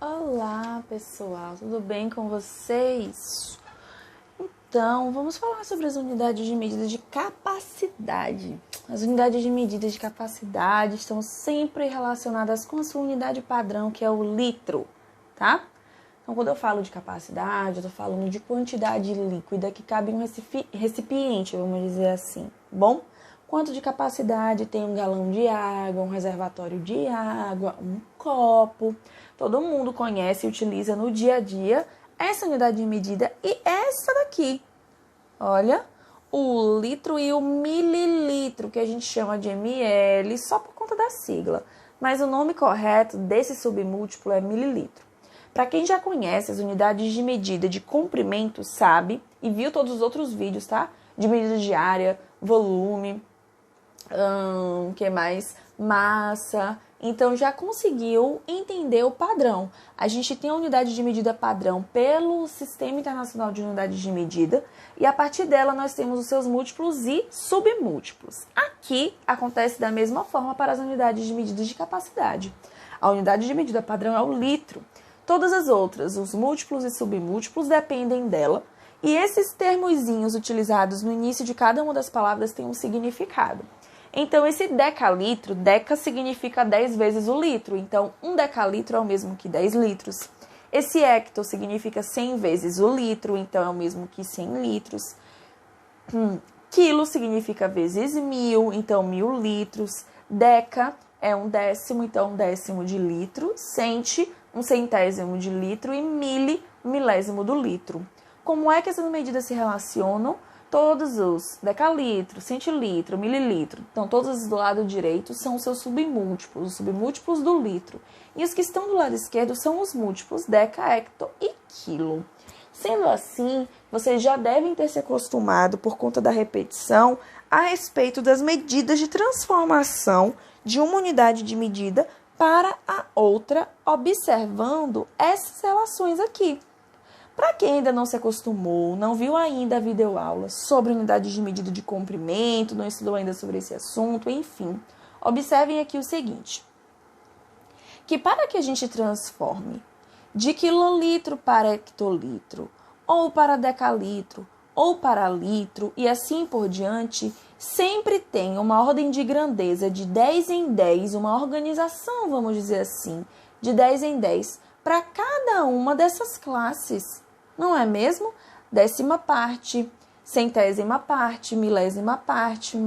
Olá, pessoal, tudo bem com vocês? Então, vamos falar sobre as unidades de medida de capacidade. As unidades de medida de capacidade estão sempre relacionadas com a sua unidade padrão, que é o litro, tá? Então, quando eu falo de capacidade, eu tô falando de quantidade líquida que cabe em um recipiente, vamos dizer assim, bom? Quanto de capacidade tem um galão de água, um reservatório de água, um copo. Todo mundo conhece e utiliza no dia a dia essa unidade de medida e essa daqui. Olha, o litro e o mililitro, que a gente chama de ml, só por conta da sigla. Mas o nome correto desse submúltiplo é mililitro. Para quem já conhece as unidades de medida de comprimento, sabe, e viu todos os outros vídeos, tá? De medida de área, volume, que mais? Massa. Então, já conseguiu entender o padrão. A gente tem a unidade de medida padrão pelo Sistema Internacional de Unidades de Medida e a partir dela nós temos os seus múltiplos e submúltiplos. Aqui acontece da mesma forma para as unidades de medida de capacidade. A unidade de medida padrão é o litro. Todas as outras, os múltiplos e submúltiplos, dependem dela. E esses termozinhos utilizados no início de cada uma das palavras têm um significado. Então, esse decalitro, deca significa 10 vezes o litro. Então, 1 decalitro é o mesmo que 10 litros. Esse hecto significa 100 vezes o litro, então é o mesmo que 100 litros. Quilo significa vezes 1000, então 1000 litros. Deca é um décimo, então um décimo de litro. Cente, um centésimo de litro. E mili, milésimo do litro. Como é que essas medidas se relacionam? Todos os decalitro, centilitro, mililitro, então todos do lado direito são os seus submúltiplos, os submúltiplos do litro. E os que estão do lado esquerdo são os múltiplos deca, hecto e quilo. Sendo assim, vocês já devem ter se acostumado, por conta da repetição, a respeito das medidas de transformação de uma unidade de medida para a outra, observando essas relações aqui. Para quem ainda não se acostumou, não viu ainda a videoaula sobre unidades de medida de comprimento, não estudou ainda sobre esse assunto, enfim, observem aqui o seguinte, que para que a gente transforme de quilolitro para hectolitro, ou para decalitro, ou para litro, e assim por diante, sempre tem uma ordem de grandeza de 10 em 10, uma organização, vamos dizer assim, de 10 em 10, para cada uma dessas classes. Não é mesmo? Décima parte, centésima parte, milésima parte.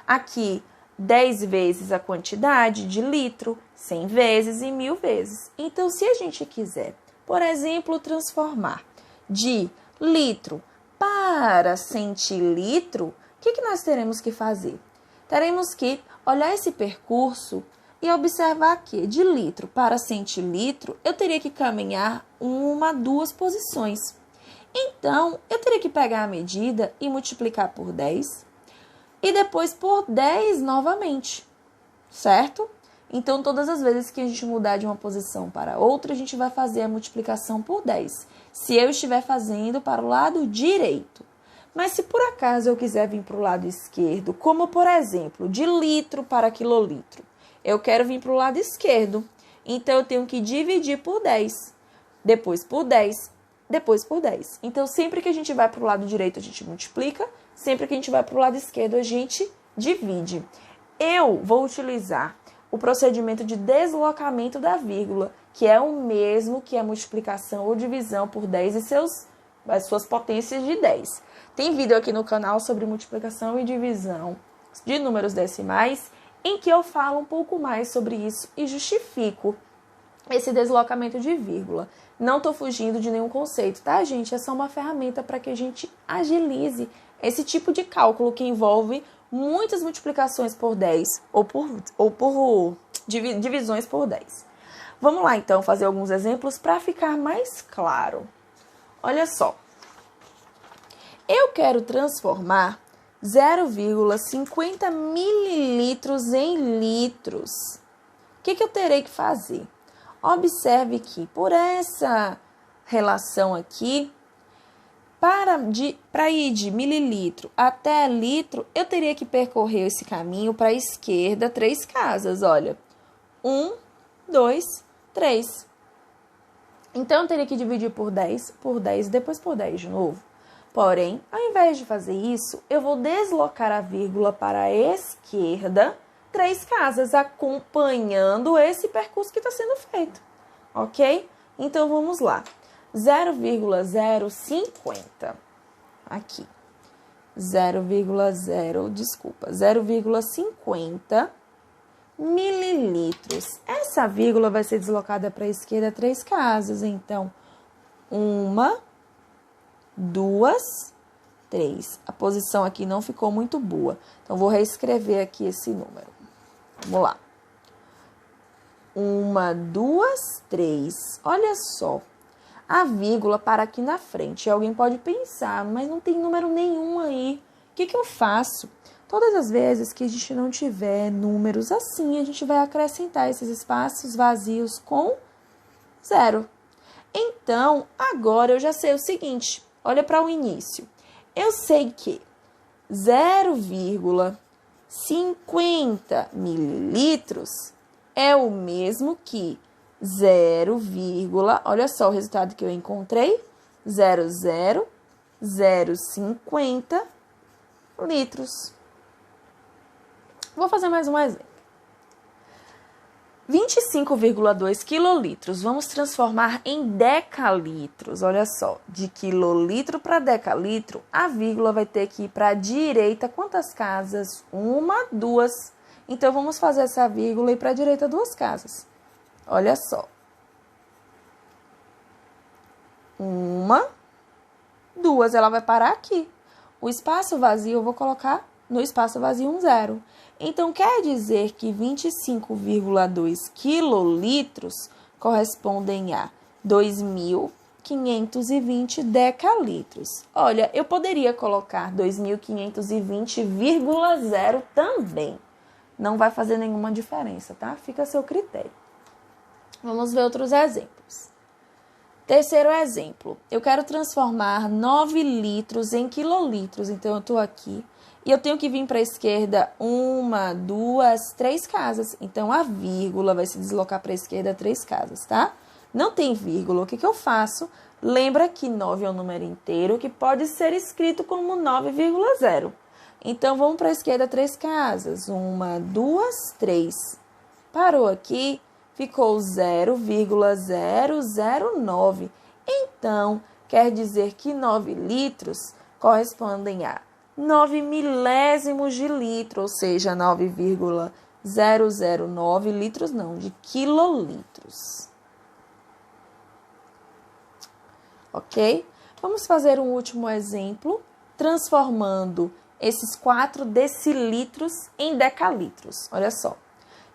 Aqui, 10 vezes a quantidade de litro, 100 vezes e 1000 vezes. Então, se a gente quiser, por exemplo, transformar de litro para centilitro, o que nós teremos que fazer? Teremos que olhar esse percurso e observar que de litro para centilitro eu teria que caminhar 2 posições. Então, eu teria que pegar a medida e multiplicar por 10 e depois por 10 novamente, certo? Então, todas as vezes que a gente mudar de uma posição para outra, a gente vai fazer a multiplicação por 10. Se eu estiver fazendo para o lado direito. Mas se por acaso eu quiser vir para o lado esquerdo, como por exemplo, de litro para quilolitro, eu quero vir para o lado esquerdo, então eu tenho que dividir por 10, depois por 10, depois por 10. Então, sempre que a gente vai para o lado direito, a gente multiplica, sempre que a gente vai para o lado esquerdo, a gente divide. Eu vou utilizar o procedimento de deslocamento da vírgula, que é o mesmo que a multiplicação ou divisão por 10 e as suas potências de 10. Tem vídeo aqui no canal sobre multiplicação e divisão de números decimais, em que eu falo um pouco mais sobre isso e justifico esse deslocamento de vírgula. Não estou fugindo de nenhum conceito, tá, gente? É só uma ferramenta para que a gente agilize esse tipo de cálculo que envolve muitas multiplicações por 10 ou por divisões por 10. Vamos lá, então, fazer alguns exemplos para ficar mais claro. Olha só. Eu quero transformar 0,50 mililitros em litros. O que eu terei que fazer? Observe que por essa relação aqui, para ir de mililitro até litro, eu teria que percorrer esse caminho para a esquerda 3 casas, olha. 1, 2, 3. Então, eu teria que dividir por 10 e depois por 10 de novo. Porém, ao invés de fazer isso, eu vou deslocar a vírgula para a esquerda 3 casas, acompanhando esse percurso que está sendo feito. Ok? Então, vamos lá. 0,050. Aqui. 0,50 mililitros. Essa vírgula vai ser deslocada para a esquerda 3 casas. Então, 1, 2, 3. A posição aqui não ficou muito boa. Então, vou reescrever aqui esse número. Vamos lá. 1, 2, 3. Olha só. A vírgula para aqui na frente. Alguém pode pensar, mas não tem número nenhum aí. O que eu faço? Todas as vezes que a gente não tiver números assim, a gente vai acrescentar esses espaços vazios com 0. Então, agora eu já sei o seguinte. Olha para o início. Eu sei que 0,50 mililitros é o mesmo que olha só o resultado que eu encontrei, 0,050 litros. Vou fazer mais um exemplo. 25,2 quilolitros. Vamos transformar em decalitros. Olha só, de quilolitro para decalitro, a vírgula vai ter que ir para a direita. Quantas casas? 1, 2. Então, vamos fazer essa vírgula ir para a direita 2 casas. Olha só. 1, 2. Ela vai parar aqui. O espaço vazio eu vou colocar no espaço vazio 1, 0. Então, quer dizer que 25,2 quilolitros correspondem a 2.520 decalitros. Olha, eu poderia colocar 2.520,0 também. Não vai fazer nenhuma diferença, tá? Fica a seu critério. Vamos ver outros exemplos. Terceiro exemplo. Eu quero transformar 9 litros em quilolitros. Então, eu estou aqui. E eu tenho que vir para a esquerda 1, 2, 3 casas. Então, a vírgula vai se deslocar para a esquerda 3 casas, tá? Não tem vírgula. O que eu faço? Lembra que 9 é um número inteiro que pode ser escrito como 9,0. Então, vamos para a esquerda 3 casas. 1, 2, 3. Parou aqui, ficou 0,009. Então, quer dizer que 9 litros correspondem a 9 milésimos de litro, ou seja, 9,009 litros, não, de quilolitros. Ok? Vamos fazer um último exemplo, transformando esses 4 decilitros em decalitros. Olha só.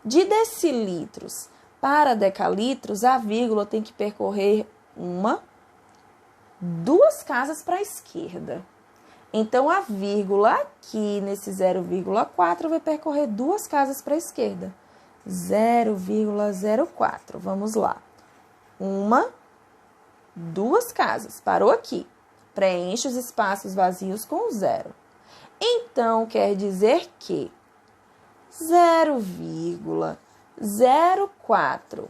De decilitros para decalitros, a vírgula tem que percorrer 2 casas para a esquerda. Então, a vírgula aqui nesse 0,4 vai percorrer 2 casas para a esquerda. 0,04. Vamos lá. 1, 2 casas. Parou aqui. Preenche os espaços vazios com 0. Então, quer dizer que 0,04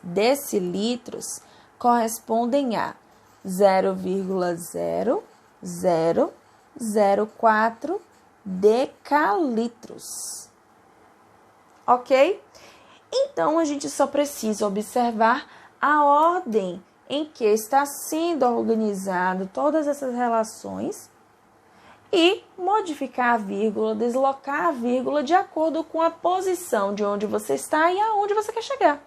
decilitros, correspondem a 0,0004 decalitros. Ok? Então, a gente só precisa observar a ordem em que está sendo organizado todas essas relações e modificar a vírgula, deslocar a vírgula de acordo com a posição de onde você está e aonde você quer chegar.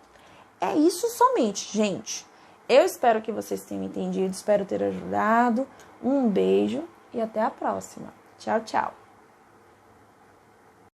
É isso somente, gente. Eu espero que vocês tenham entendido, espero ter ajudado. Um beijo e até a próxima. Tchau, tchau.